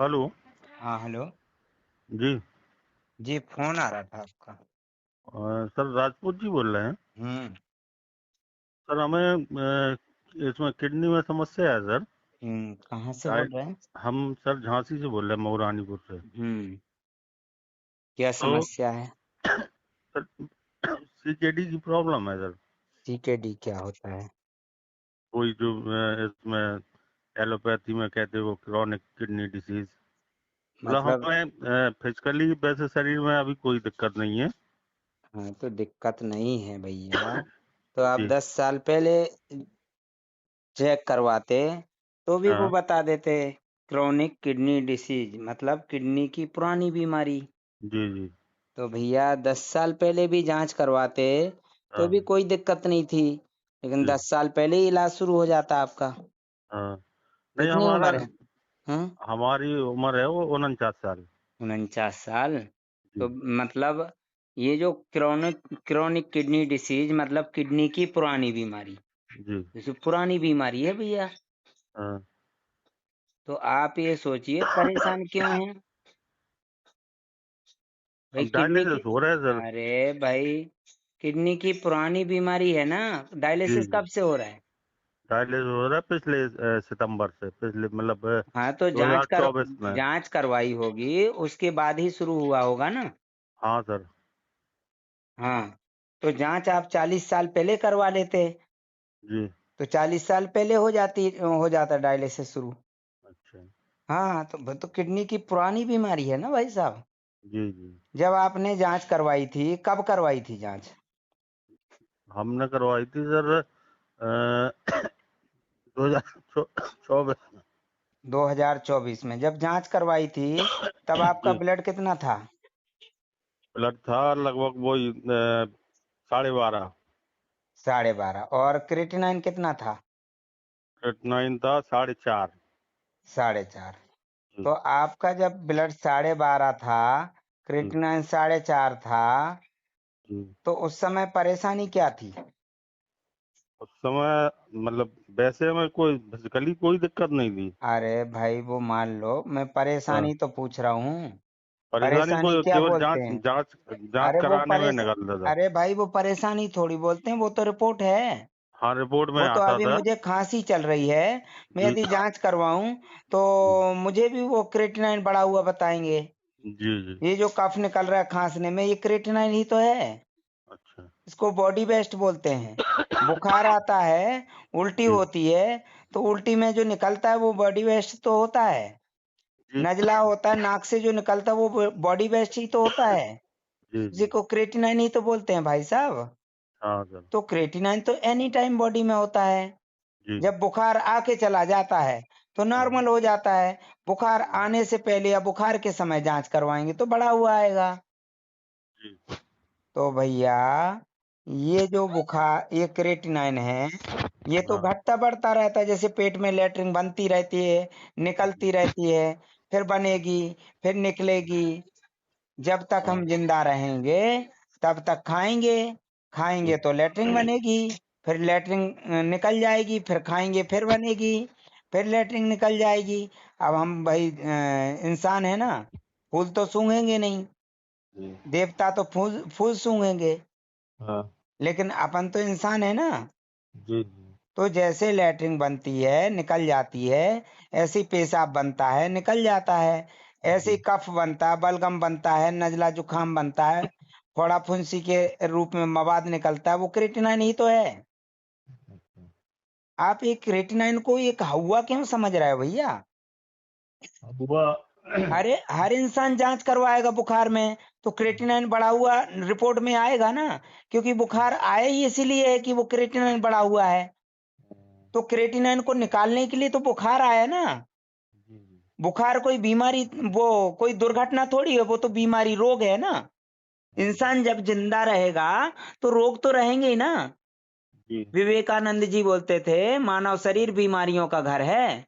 Hello. हाँ, hello. जी। जी, phone आ रहा था आपका। सर राजपूत जी बोल रहे हैं। हुँ, सर हमें इसमें किडनी में समस्या है सर। कहाँ से डाय- बोल रहे हैं? हम सर झांसी से बोल रहे हैं, मऊरानीपुर से। हुँ, क्या तो समस्या है? सर सीकेडी की प्रॉब्लम है सर। सीकेडी क्या होता है? कोई जो इसमें एलोपैथी में कहते हैं वो क्रॉनिक किडनी डिसीज। मतलब मतलब हमें फिजिकली वैसे शरीर में अभी कोई दिक्कत नहीं है। हाँ, तो दिक्कत नहीं है भैया, तो आप जी। 10 साल पहले चेक करवाते, तो भी वो हाँ। बता देते क्रोनिक किडनी डिसीज़ मतलब किडनी की पुरानी बीमारी। जी जी। तो भैया 10 साल पहले भी जाँच करवाते, तो भी हाँ। कोई दिक्कत नहीं थी, लेकिन जी। 10 साल पहले ही इलाज शुरू हो जाता आपका। हाँ। नहीं कितनी हमारा, उम्र है? हाँ? हमारी उम्र है वो 49 साल। 49 साल। तो जी मतलब ये जो क्रोनिक किडनी डिसीज मतलब किडनी की पुरानी बीमारी, जी। जैसे पुरानी बीमारी है भैया। हाँ। तो आप ये सोचिए परेशान क्यों हैं भाई अब किडनी की। डायलिसिस हो रहा है सर। अरे भाई, किडनी की पुरानी बीमारी है ना, जी डायलिसिस जी। कब से हो रहा है? डायलिसिस हो रहा है पिछले सितंबर से, पिछले मतलब हाँ, तो 2024 में। जांच करवाई होगी, उसके बाद ही शुरू हुआ होगा ना। हाँ सर। हाँ, तो जांच आप 40 साल पहले करवा लेते, जी। तो 40 साल पहले हो जाता डायलिसिस शुरू। अच्छा। हाँ, तो किडनी की पुरानी बीमारी है ना भाई साहब। जी जी। जब आपने जांच करवाई थी, कब करवाई थी जांच? हमने करवाई थी सर 2024 में। 2024 में जब जांच करवाई थी, तब आपका जी। ब्लड कितना था? ब्लड था लगभग वही 12.5। 12.5। और क्रेटिनाइन कितना था? 9 था 4.5। 4.5। जी तो आपका जब ब्लड 12.5 था, जी। क्रेटिनाइन 4.5 था, जी। तो उस समय परेशानी क्या थी? उस समय मतलब वैसे में कोई फिजिकली कोई दिक्कत नहीं थी। अरे भाई, वो मान लो, मैं हाँ। परेशानी तो पूछ रहा हूँ। परेशानी परेशानी को क्या केवल बोलते जांच हैं? जांच जांच अरे वो कराने में निकल रहा था। अरे भाई, वो परेशानी थोड़ी बोलते हैं, वो तो रिपोर्ट है। हाँ रिपोर्ट में वो तो आता अभी था। मुझे खांसी चल रही है, मैं जी यदि जांच करवाऊं तो जी। मुझे भी वो क्रेटिनाइन बढ़ा हुआ बताएंगे। जी जी। ये जो कफ निकल रहा है खांसने में, ये क्रेटिनाइन ही तो है। अच्छा। इसको बॉडी वेस्ट बोलते हैं। बुखार आता है, उल्टी जी होती है, तो उल्टी में जो निकलता है वो बॉडी वेस्ट तो होता है। जी। नजला होता है, नाक से जो निकलता है वो बॉडी वेस्ट ही तो होता है। जी इसी जी। को क्रेटिनाइन ही तो बोलते हैं भाई साहब। हाँ सर। तो क्रेटिनाइन तो एनी टाइम बॉडी में होता है। जी। जब बुखार आके चला जाता है तो हाँ। नॉर्मल हो जाता है। बुखार आने से पहले या बुखार के समय जांच करवाएंगे तो बढ़ा हुआ आएगा। जी। तो भैया, ये जो बुखार, ये क्रेटिनाइन है, ये तो हाँ। घटता बढ़ता रहता है, जैसे पेट में लेटरिन बनती रहती है, निकलती रहती है, फिर बनेगी, फिर निकलेगी। जब तक हाँ। हम जिंदा रहेंगे तब तक खाएंगे, खाएंगे जी तो लेटरिन बनेगी, फिर लेटरिन निकल जाएगी, फिर खाएंगे फिर बनेगी, फिर लेटरिन निकल जाएगी। अब हम भाई इंसान है ना, फूल तो सूंघेंगे नहीं, जी। देवता तो फूल फूल सूंघेंगे, हाँ। लेकिन अपन तो इंसान है ना। जी जी। तो जैसे लैट्रिन बनती है निकल जाती है, ऐसे ही पेशाब बनता है निकल जाता है, ऐसे ही जी। कफ बनता है, बलगम बनता है, नजला जुखाम बनता है, फोड़ा फुंसी के रूप में मवाद निकलता है, वो क्रेटिनाइन ही तो है। आप एक क्रेटिनाइन को एक हवा क्यों समझ रहे हो भैया? अब हुआ। अरे हर इंसान जांच करवाएगा बुखार में, तो क्रेटिनाइन बढ़ा हुआ रिपोर्ट में आएगा ना, क्योंकि बुखार आए ही इसीलिए है कि वो क्रेटिनाइन बढ़ा हुआ है। तो क्रेटिनाइन को निकालने के लिए तो बुखार आया ना। जी जी। बुखार कोई बीमारी, वो कोई दुर्घटना थोड़ी है, वो तो बीमारी रोग है ना। हाँ। इंसान जब जिंदा रहेगा तो रोग तो रहेंगे ही ना। जी। विवेकानंद जी बोलते थे मानव शरीर बीमारियों का घर है।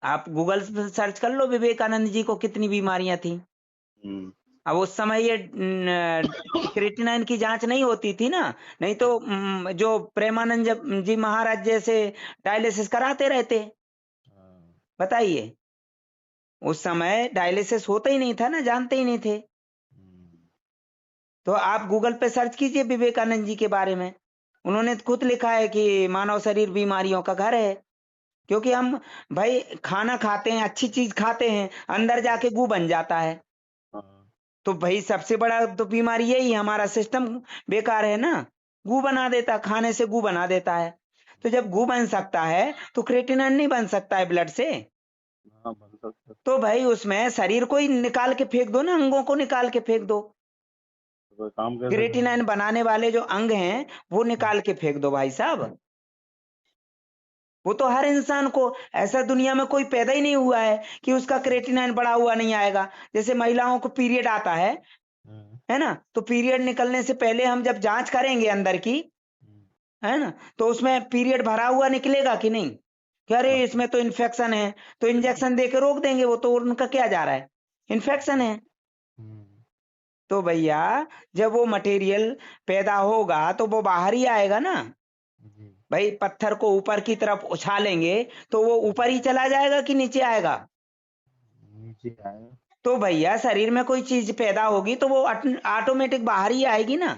आप गूगल पे सर्च कर लो विवेकानंद जी को कितनी बीमारियां थी। हम्म। अब उस समय ये क्रेटिनाइन की जांच नहीं होती थी ना, नहीं तो जो प्रेमानंद जी महाराज जैसे डायलिसिस कराते रहते। हाँ। बताइए। उस समय डायलिसिस होता ही नहीं था ना, जानते ही नहीं थे। तो आप गूगल पे सर्च कीजिए विवेकानंद जी के बारे में, उन्होंने खुद लिखा है कि मानव शरीर बीमारियों का घर है। क्योंकि हम भाई खाना खाते हैं, अच्छी चीज खाते हैं, अंदर जाके गू बन जाता है। हाँ, तो भाई सबसे बड़ा तो बीमारी यही है, हमारा सिस्टम बेकार है ना, गू बना देता, खाने से गू बना देता है। तो जब गू बन सकता है तो क्रेटिनिन नहीं बन सकता है ब्लड से। हाँ बन सकता है। तो भाई उसमें शरीर को ही निकाल के फेंक दो ना, अंगों को निकाल के फेंक दो। तो कोई काम कैसे करें? क्रेटिनिन बनाने वाले जो अंग हैं वो निकाल के फेंक दो भाई साहब। वो तो हर इंसान को, ऐसा दुनिया में कोई पैदा ही नहीं हुआ है कि उसका क्रेटिनिन बढ़ा हुआ नहीं आएगा। जैसे महिलाओं को पीरियड आता है ना, तो पीरियड निकलने से पहले हम जब जांच करेंगे अंदर की, है ना, तो उसमें पीरियड भरा हुआ निकलेगा कि नहीं, कि अरे इसमें तो इन्फेक्शन है, तो इंजेक्शन दे के रोक देंगे, वो तो उनका क्या जा रहा है, इन्फेक्शन है। तो भैया जब वो मटेरियल पैदा होगा तो वो बाहर ही आएगा ना। जी, भाई पत्थर को ऊपर की तरफ उछालेंगे तो वो ऊपर ही चला जाएगा कि नीचे आएगा। नीचे आएगा। तो भैया शरीर में कोई चीज पैदा होगी तो वो ऑटोमेटिक बाहर ही आएगी ना।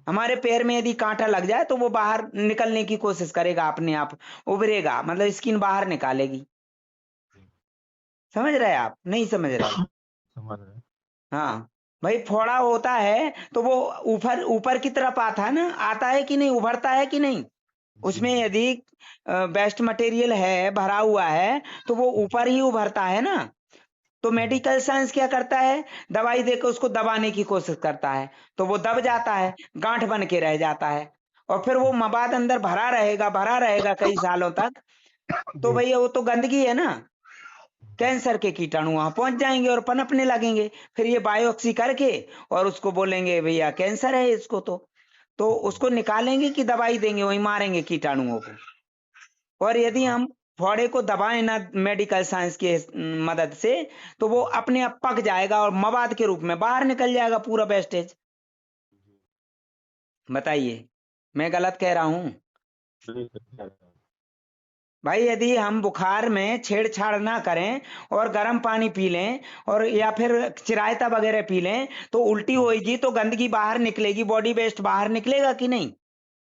हमारे पैर में यदि कांटा लग जाए तो वो बाहर निकलने की कोशिश करेगा, अपने आप उभरेगा, मतलब स्किन बाहर निकालेगी। समझ रहे हैं आप, नहीं समझ रहे? समझ रहे हैं। हाँ भाई, फोड़ा होता है तो वो ऊपर ऊपर की तरफ आता है कि नहीं, उभरता है कि नहीं। उसमें जी, यदि वेस्ट मटेरियल है, भरा हुआ है, तो वो ऊपर ही उभरता है ना। तो मेडिकल साइंस क्या करता है, दवाई देकर उसको दबाने की कोशिश करता है, तो वो दब जाता है, गांठ बन के रह जाता है, और फिर वो मवाद अंदर भरा रहेगा कई सालों तक। तो जी, भैया वो तो गंदगी है ना, कैंसर के कीटाणु वहां पहुंच जाएंगे और पनपने लगेंगे। फिर ये बायोप्सी करके और उसको बोलेंगे भैया कैंसर है इसको, तो उसको निकालेंगे कि दवाई देंगे, वही मारेंगे कीटाणुओं को। और यदि हम फोड़े को दबाएं ना मेडिकल साइंस के मदद से, तो वो अपने आप पक जाएगा और मवाद के रूप में बाहर निकल जाएगा पूरा वेस्टेज। बताइए, मैं गलत कह रहा हूं? नहीं सकता है। भाई यदि हम बुखार में छेड़छाड़ ना करें और गर्म पानी पी लें और या फिर चिरायता वगैरह पी लें, तो उल्टी होएगी तो गंदगी बाहर निकलेगी, बॉडी वेस्ट बाहर निकलेगा कि नहीं।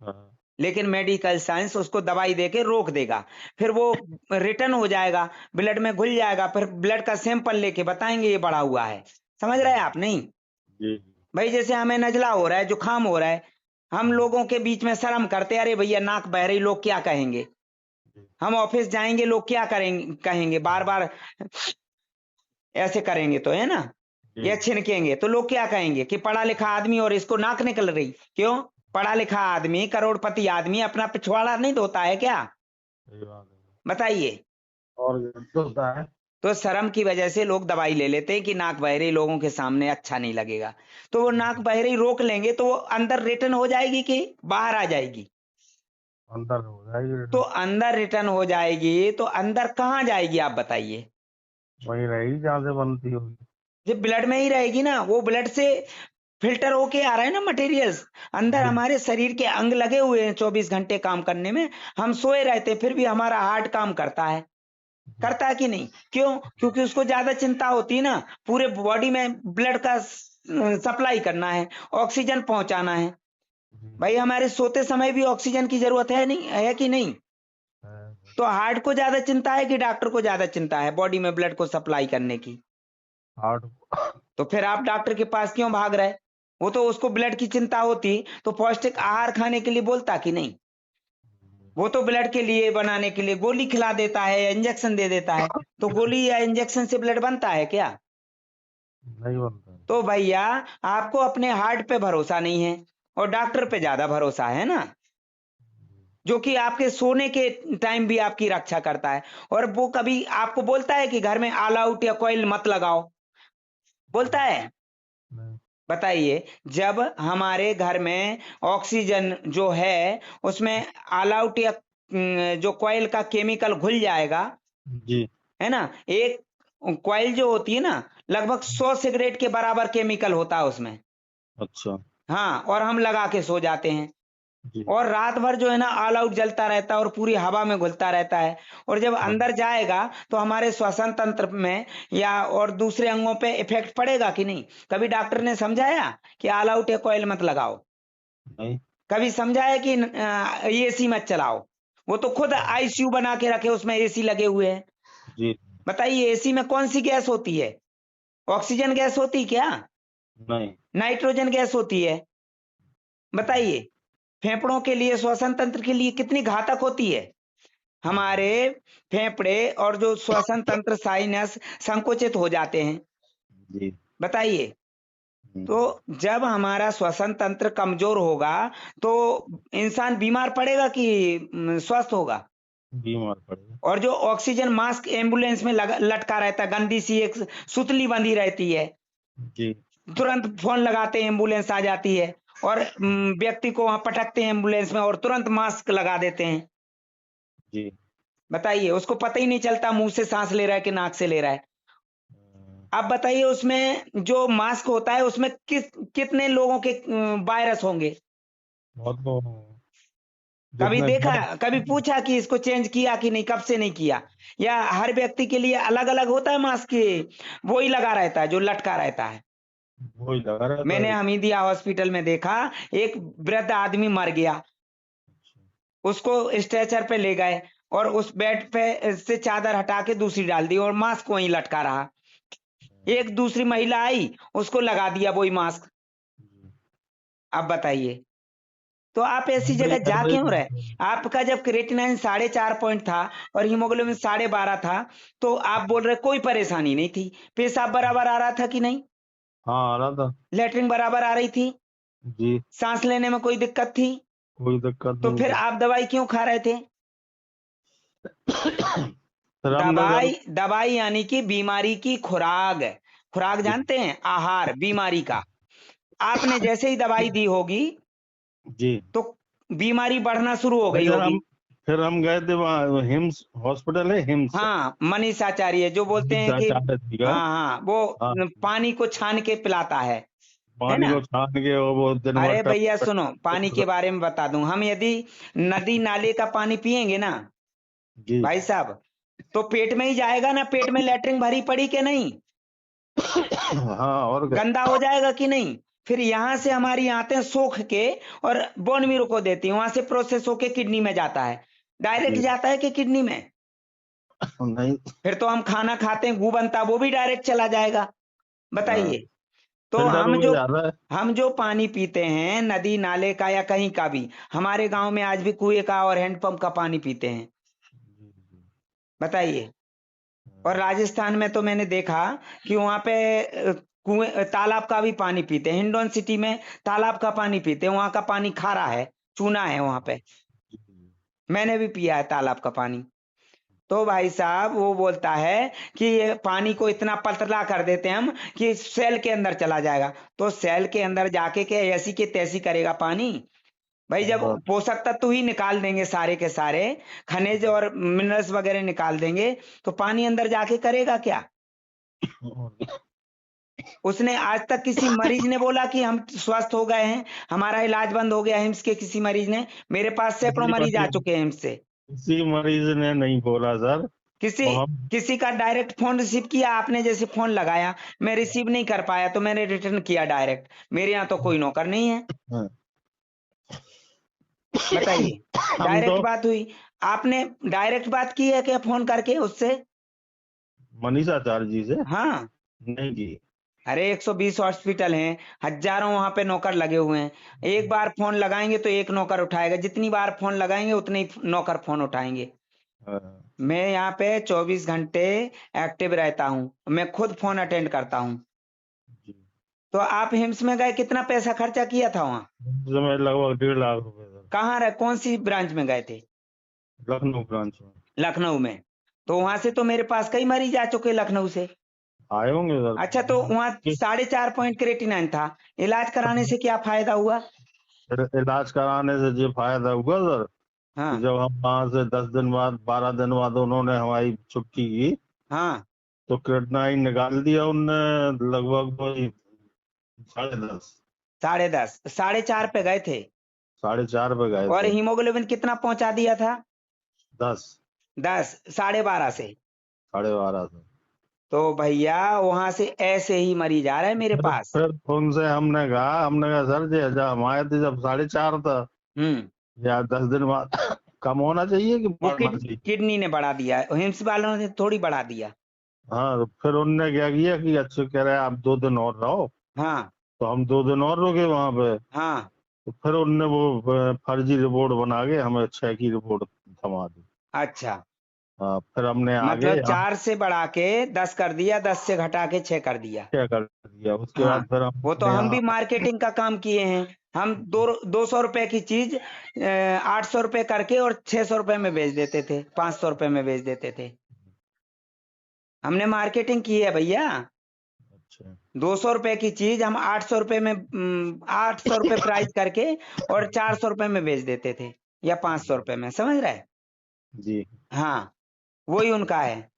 हाँ, लेकिन मेडिकल साइंस उसको दवाई देके रोक देगा, फिर वो रिटर्न हो जाएगा, ब्लड में घुल जाएगा, फिर ब्लड का सैंपल लेके बताएंगे ये बढ़ा हुआ है। समझ रहे हैं आप, नहीं? जी, भाई जैसे हमें नजला हो रहा है, जुकाम हो रहा है, हम लोगों के बीच में शर्म करते, अरे भैया नाक बह रही, लोग क्या कहेंगे। जी, हम ऑफिस जाएंगे, लोग क्या करेंगे, कहेंगे, बार बार ऐसे करेंगे तो, है ना, जी, या छिनकेंगे तो लोग क्या कहेंगे कि पढ़ा लिखा आदमी और इसको नाक निकल रही। क्यों? पढ़ा लिखा आदमी, करोड़पति आदमी अपना पिछवाड़ा नहीं धोता है क्या? सही बात है। बताइए। और तो होता है। तो शर्म की वजह से लोग दवाई ले लेते हैं कि नाक बहरी लोगों के सामने अच्छा नहीं लगेगा, तो वो नाक बहरी रोक लेंगे तो वो अंदर रिटर्न हो जाएगी कि बाहर आ जाएगी। अंदर हो जाएगी तो रिटर्न। अंदर रिटर्न हो जाएगी तो अंदर कहाँ जाएगी आप बताइए? वहीं रहेगी जहाँ से बनती होगी। जब ब्लड में ही रहेगी ना, वो ब्लड से फिल्टर होके आ रहा है ना मटेरियल्स। अंदर जी, हमारे शरीर के अंग लगे हुए हैं 24 घंटे काम करने में। हम सोए रहते फिर भी हमारा हार्ट काम करता है, जी, करता है कि नहीं? क्यों? क्योंकि उसको ज्यादा चिंता होती है ना, पूरे बॉडी में ब्लड का सप्लाई करना है, ऑक्सीजन पहुंचाना है। जी, भाई हमारे सोते समय भी ऑक्सीजन की जरूरत है, नहीं है कि नहीं? है। तो हार्ट को ज्यादा चिंता है कि डॉक्टर को ज्यादा चिंता है बॉडी में ब्लड को सप्लाई करने की? हार्ट। तो फिर आप डॉक्टर के पास क्यों भाग रहे? वो तो उसको ब्लड की चिंता होती तो पौष्टिक आहार खाने के लिए बोलता कि नहीं? वो तो ब्लड के लिए बनाने के लिए गोली खिला देता है या इंजेक्शन दे देता है। तो गोली या इंजेक्शन से ब्लड बनता है क्या? नहीं बनता है। तो भैया आपको अपने हार्ट पे भरोसा नहीं है और डॉक्टर पे ज्यादा भरोसा है ना, जो कि आपके सोने के टाइम भी आपकी रक्षा करता है। और वो कभी आपको बोलता है कि घर में ऑल आउट या कॉइल मत लगाओ? बोलता है? नहीं। बताइए। जब हमारे घर में ऑक्सीजन जो है उसमें ऑल आउट या जो कॉइल का केमिकल घुल जाएगा, जी, है ना, एक कॉइल जो होती है ना, लगभग 100 सिगरेट के बराबर केमिकल होता है उसमें। अच्छा। हाँ, और हम लगा के सो जाते हैं। जी और रात भर जो है ना ऑल आउट जलता रहता है और पूरी हवा में घुलता रहता है। और जब हाँ अंदर जाएगा तो हमारे श्वसन तंत्र में या और दूसरे अंगों पे इफेक्ट पड़ेगा कि नहीं? कभी डॉक्टर ने समझाया कि ऑल आउट या कॉइल मत लगाओ? नहीं कभी समझाया कि एसी मत चलाओ? वो तो खुद आईसीयू बना के रखे, उसमें एसी लगे हुए हैं। जी बताइए एसी में कौन सी गैस होती है? ऑक्सीजन गैस होती क्या? नहीं नाइट्रोजन गैस होती है। बताइए फेफड़ों के लिए, श्वसन तंत्र के लिए कितनी घातक होती है। हमारे फेफड़े और जो श्वसन तंत्र, साइनस संकुचित हो जाते हैं। जी बताइए, तो जब हमारा श्वसन तंत्र कमजोर होगा तो इंसान बीमार पड़ेगा कि स्वस्थ होगा? बीमार पड़ेगा। और जो ऑक्सीजन मास्क एम्बुलेंस में लटका रहता है, गंदी सी एक सुतली बंधी रहती है, जी तुरंत फोन लगाते हैं एम्बुलेंस आ जाती है और व्यक्ति को वहां पटकते हैं एम्बुलेंस में और तुरंत मास्क लगा देते हैं। जी बताइए उसको पता ही नहीं चलता मुंह से सांस ले रहा है कि नाक से ले रहा है। अब बताइए उसमें जो मास्क होता है उसमें कितने लोगों के वायरस होंगे? बहुत लोग कभी जितने देखा, घर कभी पूछा कि इसको चेंज किया कि नहीं, कब से नहीं किया? या हर व्यक्ति के लिए अलग अलग होता है मास्क की, वो ही लगा रहता है जो लटका रहता है? वही लगा रहता मैंने है। हमीदिया हॉस्पिटल में देखा, एक वृद्ध आदमी मर गया, उसको स्ट्रेचर पे ले गए और उस बेड पे से चादर हटा के दूसरी डाल दी और मास्क वहीं लटका रहा। एक दूसरी महिला आई, उसको लगा दिया वही मास्क। अब बताइए, तो आप ऐसी वही जगह जा ऐसे क्यों रहे? ही। आपका जब क्रिएटिनिन 4.5 था और हीमोग्लोबिन 12.5 था, तो आप बोल रहे कोई परेशानी नहीं थी, पेशाब बराबर आ रहा था कि नहीं? हाँ आ रहा था। लेटरिन बराबर आ रही थी? जी सांस लेने में कोई दिक्कत थी? कोई दिक्कत तो नहीं फिर थी। आप दवाई क्यों खा रहे थे? फिर हमने दवाई, दवाई यानी कि बीमारी की खुराक। खुराक जी जानते हैं? आहार बीमारी का। आपने जैसे ही दवाई दी होगी जी तो बीमारी बढ़ना शुरू हो गई फिर होगी। हम गए थे वहाँ, हिम्स हॉस्पिटल है, हिम्स। हाँ, मनीष आचार्य जो बोलते हैं कि चाचा जी का। हाँ हाँ, वो हाँ पानी को छान के पिलाता है पानी ना? को छान के और वो दिन भर अरे भैया सुनो, पानी के बारे में बता दूं, हम यदि नदी नाले का पानी पिएंगे ना जी भाई साहब, तो पेट में ही जाएगा ना, पेट में लेटरिन भरी पड़ी के नहीं? हाँ और क्या। गंदा हो जाएगा कि नहीं? फिर यहाँ से हमारी आंतें सोख के और बोन मेरो को देती हैं, वहां से प्रोसेस होके किडनी में जाता है। डायरेक्ट जी जाता है कि किडनी में? नहीं। फिर तो हम खाना खाते हैं, गू बनता, वो भी डायरेक्ट चला जाएगा। हाँ बताइए, तो फिल्टर हुए ज्यादा है। हम जो पानी पीते हैं नदी नाले का या कहीं का भी, हमारे गांव में आज भी कुएं का और हैंडपंप का पानी पीते हैं। बताइए, और राजस्थान में तो मैंने देखा कि वहां पे कुएं तालाब का भी पानी पीते हैं। हिंडौन सिटी में तालाब का पानी पीते हैं, वहां का पानी खारा है, चूना है वहां पे। मैंने भी पिया है तालाब का पानी। तो भाई साहब वो बोलता है कि ये पानी को इतना पतला कर देते हैं हम कि सेल के अंदर चला जाएगा। तो सेल के अंदर जाके के ऐसी के तैसी करेगा पानी? भाई जब हाँ, पोषक तत्व ही निकाल देंगे सारे के सारे, खनिज और मिनरल्स वगैरह निकाल देंगे, तो पानी अंदर जाके करेगा क्या? उसने आज तक किसी मरीज ने बोला कि हम स्वस्थ हो गए हैं, हमारा इलाज बंद हो गया हिम्स के? किसी मरीज ने? मेरे पास सैकड़ों मरीज आ चुके हैं हिम्स से। किसी मरीज ने नहीं बोला सर। किसी और हम किसी का डायरेक्ट फोन रिसीव किया आपने? जैसे फोन लगाया, मैं रिसीव नहीं कर पाया तो मैंने रिटर्न किया डायरेक्ट। मेरे यहाँ तो कोई नौकर नहीं है। बताइए, हम डायरेक्ट तो बात हुई। आपने डायरेक्ट बात की है क्या फोन करके उससे? मनीषा चार जी से हाँ। नहीं जी। अरे 120 हॉस्पिटल हैं, हजारों वहां पे नौकर लगे हुए हैं। एक बार फोन लगाएंगे तो एक नौकर उठाएगा, जितनी बार फोन लगाएंगे उतने ही नौकर फोन उठाएंगे। हाँ, मैं यहाँ पे 24 घंटे एक्टिव रहता हूँ, मैं खुद फोन अटेंड करता हूँ। जी तो आप हिम्स में गए, कितना पैसा खर्चा किया था वहां? उस समय लगभग 1.5 लाख रुपए सर। कहाँ रहे, कौन सी ब्रांच में गए थे? लखनऊ ब्रांच में। लखनऊ में? तो वहां से तो मेरे पास कई मरीज आ चुके लखनऊ से। आए होंगे सर। अच्छा, तो वहां 4.5 पॉइंट क्रेटिनाइन था, इलाज कराने से क्या फायदा हुआ? फिर इलाज कराने से ये फायदा हुआ सर कि हाँ जब हम वहां से 10 दिन बाद, 12 दिन बाद उन्होंने हमारी छुट्टी की, हाँ। तो क्रेटनाइन निकाल दिया उनने। लगभग वही 10:30। 10.5, 4.5 पे गए थे? 4.5 पे गए और थे। हीमोग्लोबिन कितना पहुंचा दिया था? 10, 10, 12.5 से। 12.5 से। तो भैया वहां से ऐसे ही मरीज आ रहे हैं मेरे पास। फिर उनसे हमने कहा सर जी, जब हम आए थे जब 4.5 था, हम्म। या 10 दिन बाद कम होना चाहिए कि वो बढ़ना चाहिए? किडनी ने बढ़ा दिया, हिम्स वालों ने थोड़ी बढ़ा दिया। हाँ, तो फिर उनने क्या किया कि अच्छे कह रहे आप 2 दिन और रहो। हाँ तो हम 2 दिन और रुके वहां पे। हाँ। तो फिर उनने वो फर्जी रिपोर्ट बना के हमें 6 की रिपोर्ट थमा दी। अच्छा, हाँ, फिर हमने आगे मतलब हम 4 से बढ़ा के 10 कर दिया, 10 से घटा के 6 कर दिया। क्या कर दिया, उसके हाँ, बाद फिर वो तो हमने हम भी यहाँ मार्केटिंग का काम किए हैं। हम 200 रुपए की चीज 800 रुपए करके और 600 रुपए में बेच देते थे, 500 रुपए में बेच देते थे। हमने मार्केटिंग की है भैया। अच्छा 200 रुपए की चीज हम 800 रुपए में 800 रुपए प्राइस करके और 400 रुपए में बेच देते थे, या 500 रुपए में, समझ रहे? जी। हाँ, वही उनका है।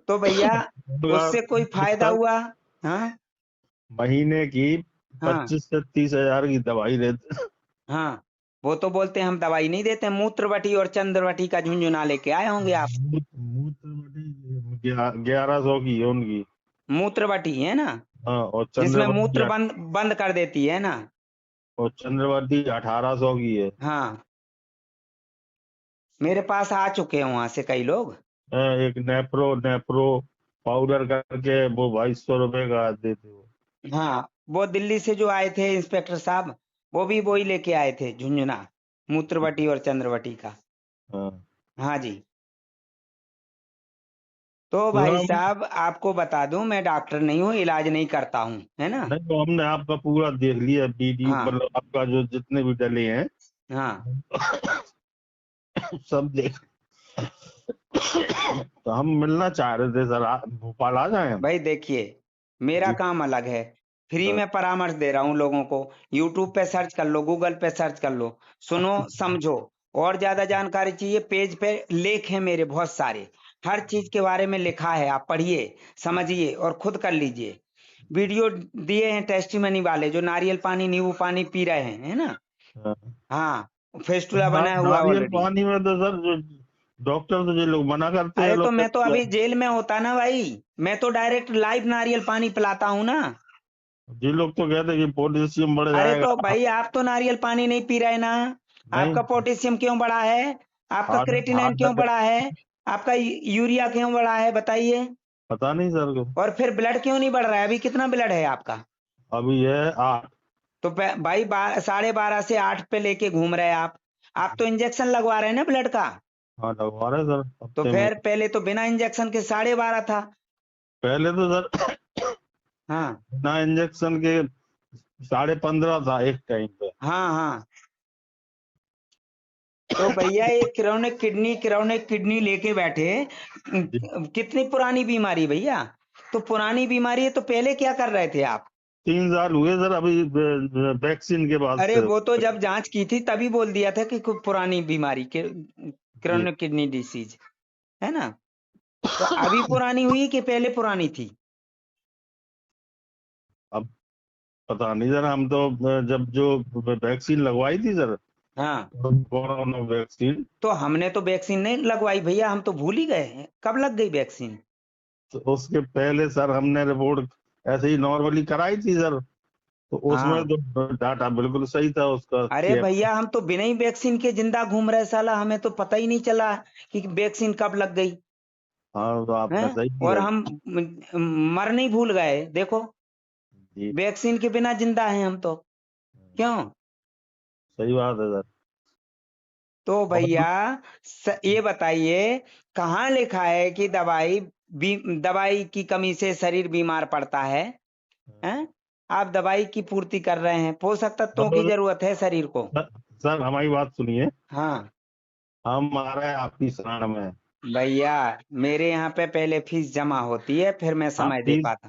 तो भैया उससे कोई फायदा सर, हुआ? हाँ महीने की हाँ 25 से 30 हजार की दवाई देते। हाँ। वो तो बोलते हैं हम दवाई नहीं देते, मूत्रवटी और चंद्रवटी का झुंझुना लेके आए होंगे आप। मूत्र 1100 की है उनकी। मूत्रवटी है ना, हाँ, और जिसमें चंद्रवती मूत्र बंद बंद कर देती है ना। 1800 की है। हाँ, मेरे पास आ चुके हैं वहां से कई लोग। एक नेप्रो नेप्रो पाउडर करके वो 2200 रुपए का देते हो। हाँ, वो दिल्ली से जो आए थे इंस्पेक्टर साहब, वो भी वही लेके आए थे झुंझुना, मूत्रवटी और चंद्रवटी का। हाँ, हाँ जी। तो तो भाई हम साहब आपको बता दूं, मैं डॉक्टर नहीं हूँ, इलाज नहीं करता हूँ, है ना। नहीं, तो हमने आपका पूरा देख लिया वीडियो, हाँ मतलब आपका जो जितने भी डले हैं हाँ। सब देख। तो हम मिलना चाह रहे थे सर, भोपाल आ जाए हम? भाई देखिए, मेरा जी। काम अलग है। फ्री हाँ, में परामर्श दे रहा हूँ लोगों को। यूट्यूब पे सर्च कर लो, गूगल पे सर्च कर लो, सुनो समझो। और ज्यादा जानकारी चाहिए, पेज पे लेख है मेरे बहुत सारे, हर चीज के बारे में लिखा है, आप पढ़िए, समझिए और खुद कर लीजिए। वीडियो दिए हैं टेस्टिमनी वाले, जो नारियल पानी नींबू पानी पी रहे हैं, है ना। हाँ। हाँ, फेस्टुला बना हुआ नारियल ऑलरेडी। पानी में तो सर जो डॉक्टर तो ये लोग मना करते हैं अरे तो मैं तो एलोपैथी अभी वाले। जेल में होता ना भाई, मैं तो डायरेक्ट लाइव नारियल पानी पिलाता हूँ ना। ये लोग तो कहते हैं कि पोटेशियम बढ़ अरे तो जाएगा। भाई आप तो नारियल पानी नहीं पी रहे ना। नहीं, आपका पोटेशियम क्यों बढ़ा है? आपका हार्ट क्रेटिनाइन क्यों हार्ट बढ़ा है? आपका यूरिया क्यों बढ़ा है, बताइए? पता नहीं सर को। और फिर ब्लड क्यों नहीं बढ़ रहा है? अभी कितना ब्लड है आपका? अभी है 8। तो भाई 12.5 से 8 पे लेके घूम रहे हैं आप। आप तो इंजेक्शन लगवा रहे हैं ना ब्लड का। हाँ, लगवा रहे सर तो हफ्ते में। फिर पहले तो बिना इंजेक्शन के 12.5 था। पहले तो सर हाँ ना इंजेक्शन के 15.5 था एक टाइम पे। हाँ हाँ। तो भैया ये क्रोनिक किडनी लेके बैठे, जी। कितनी पुरानी बीमारी भैया। तो पुरानी बीमारी है तो पहले क्या कर रहे थे आप? 3 साल हुए सर अभी वैक्सीन के बाद अरे से। वो तो जब जांच की थी तभी बोल दिया था कि कोई पुरानी बीमारी के, जी। क्रोनिक किडनी डिसीज, है ना। तो अभी पुरानी हुई कि पहले पुरानी थी? अब पता नहीं सर, हम तो जब जो वैक्सीन लगवाई थी सर, हाँ, कोरोना वैक्सीन, तो हमने तो वैक्सीन नहीं लगवाई भैया, हम तो भूल ही गए हैं कब लग गई वैक्सीन। तो उसके पहले सर हमने रिपोर्ट ऐसे ही नॉर्मली कराई थी सर। तो उसमें हाँ, तो डाटा बिल्कुल सही था उसका अरे भैया हम तो बिना ही वैक्सीन के जिंदा घूम रहे साला, हमें तो पता ही नहीं चला कि वैक्सीन कब लग गई हाँ, तो है। आपने सही और किया। हम मर नहीं भूल गए, देखो जी। वैक्सीन के बिना जिंदा हैं हम तो। क्यों? सही बात है सर। तो और भैया ये बताइए, कहाँ लिखा है कि दवाई की कमी से शरीर बीमार पड़ता है? हैं? आप दवाई की पूर्ति कर रहे हैं, पोषक तत्वों की और जरूरत है शरीर को। सर हमारी बात सुनिए, हाँ हम आ रहे हैं आपकी शरण में। भैया, मेरे यहाँ पे पहले फीस जमा होती है, फिर मैं आप समय दे फीस पाता।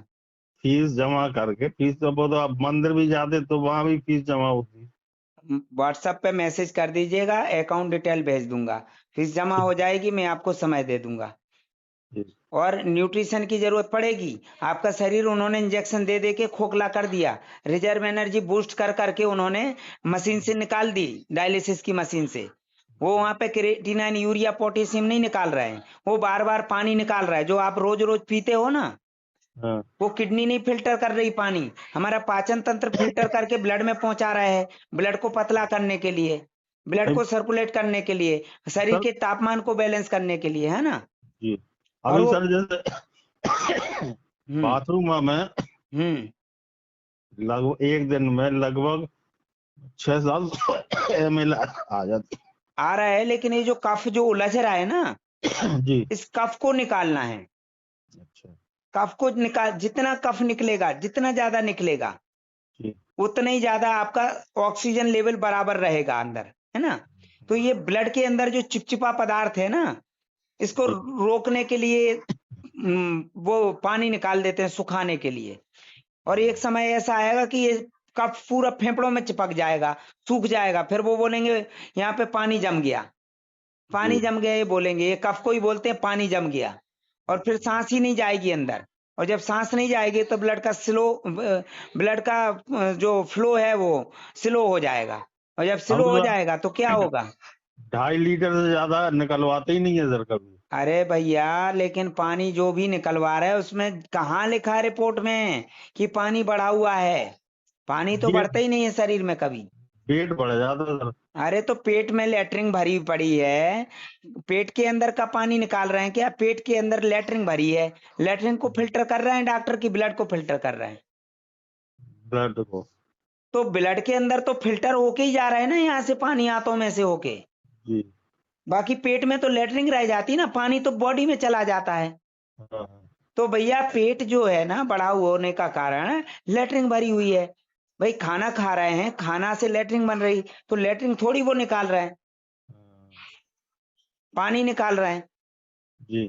फीस जमा करके, फीस तो वो तो आप मंदिर भी जाते तो वहां भी फीस जमा होती। व्हाट्सएप पे मैसेज कर दीजिएगा, अकाउंट डिटेल भेज दूंगा, फीस जमा हो जाएगी, मैं आपको समय दे दूंगा। जी और न्यूट्रिशन की जरूरत पड़ेगी। आपका शरीर उन्होंने इंजेक्शन दे दे के खोखला कर दिया, रिजर्व एनर्जी बूस्ट कर करके उन्होंने मशीन से निकाल दी, डायलिसिस की मशीन से। वो वहां पे क्रिएटिनिन, यूरिया, पोटेशियम नहीं निकाल रहे हैं, वो बार बार पानी निकाल रहा है, जो आप रोज रोज पीते हो ना। हाँ वो किडनी नहीं फिल्टर कर रही पानी, हमारा पाचन तंत्र फिल्टर करके ब्लड में पहुंचा रहा है, ब्लड को पतला करने के लिए, ब्लड को सर्कुलेट करने के लिए, शरीर सर। के तापमान को बैलेंस करने के लिए, है ना। जी और अभी वो सर जैसे हम्म बाथरूम में हम्म लगभग एक दिन में लगभग 6-7 ml आ जाती आ रहा है, लेकिन ये जो कफ जो उलझ रहा है ना, जी। इस कफ को निकालना है। अच्छा। कफ को निकाल, जितना कफ निकलेगा, जितना ज्यादा निकलेगा, जी उतना ही ज्यादा आपका ऑक्सीजन लेवल बराबर रहेगा अंदर, है ना। तो ये ब्लड के अंदर जो चिपचिपा पदार्थ है ना, इसको जी रोकने के लिए वो पानी निकाल देते हैं सुखाने के लिए। और एक समय ऐसा आएगा कि ये कफ पूरा फेफड़ों में चिपक जाएगा, सूख जाएगा, फिर वो बोलेंगे यहाँ पे पानी जम गया, पानी जी जम गया, ये बोलेंगे, ये कफ को ही बोलते हैं पानी जम गया। और फिर सांस ही नहीं जाएगी अंदर, और जब सांस नहीं जाएगी तो ब्लड का जो फ्लो है वो स्लो हो जाएगा, और जब हम स्लो हो तो जाएगा तो क्या होगा। 2.5 लीटर से ज्यादा निकलवाते ही नहीं है सर कभी। अरे भैया, लेकिन पानी जो भी निकलवा रहा है उसमें कहाँ लिखा है रिपोर्ट में कि पानी बढ़ा हुआ है। पानी तो पेट बढ़ता ही नहीं है शरीर में कभी। पेट बढ़ जाता है सर। अरे तो पेट में लेटरिन भरी पड़ी है, पेट के अंदर का पानी निकाल रहे हैं क्या? पेट के अंदर लेटरिन भरी है, लेटरिन को फिल्टर कर रहे हैं डॉक्टर की ब्लड को फिल्टर कर रहे हैं। ब्लड को। तो ब्लड के अंदर तो फिल्टर होके ही जा रहा है ना, यहाँ से पानी आंतों में से होके। जी। बाकी पेट में तो लेटरिन रह जाती ना, पानी तो बॉडी में चला जाता है। हाँ हाँ। तो भैया पेट जो है ना बड़ा होने का कारण लेटरिन भरी हुई है। भाई खाना खा रहे हैं, खाना से लेटरिन बन रही, तो लेटरिन थोड़ी वो निकाल रहे हैं, हाँ, पानी निकाल रहे हैं। जी